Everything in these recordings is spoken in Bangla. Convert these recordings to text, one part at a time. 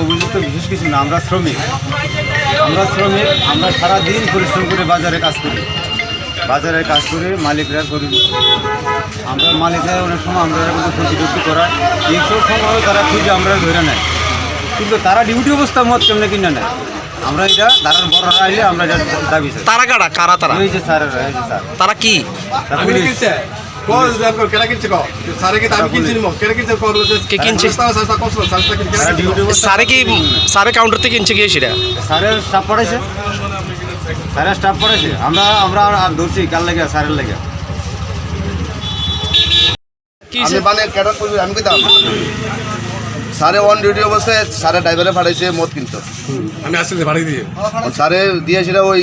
অভিযুক্ত বিশেষ কিছু না, আমরা শ্রমিক, আমরা সারাদিন পরিশ্রম করে বাজারে কাজ করি, মালিকরা করি। আমরা মালিকরা অনেক সময় আমরা ক্ষতিটুক্তি করা এইসব সময় তারা খুঁজে আমরা ধরে নেয়, কিন্তু তারা ডিউটি অবস্থা মত কেমনে কিনে নেয়। আমরা এটা তারা বড়রা আইলে আমরা দাবি তারা কারা তারা এই যে স্যার তারা কি সারে কাউন্টার থেকে কিনছে গিয়ে সেটা স্যারের স্টাফ পড়াইছে, আমরা ধরছি কার লেগে স্যারের লেগে আমি কইতাম সারে অন ডিউটি অবস্থায় সারে ড্রাইভারে পাঠাইছে মদ কিনতো, আমি আসলে ভাড়া দিয়ে সারে দিয়েছিল ওই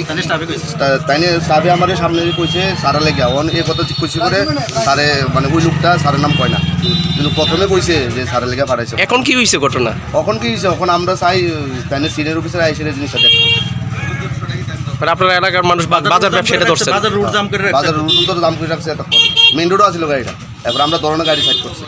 তাইনে স্টাফে আমার সামনে কইছে সারা লেগে অন এই কথা কইছি করে সারে মানে ওই লোকটা সারের নাম কয় না, কিন্তু প্রথমে কইছে যে সারে লেগে পাঠাইছে। এখন কি হয়েছে ঘটনা? এখন আমরা চাই তাইনে সিনিয়র অফিসার আইসে জিনিসটা দেখো। আপনার এলাকার মানুষ বাজার ব্যবসায়ীটা ধরছে, বাজার রুট তো দাম করে রাখছে, মেইন রোডও আছিল গাড়িটা, এবার আমরা ধরনের গাড়ি সাইড করছি।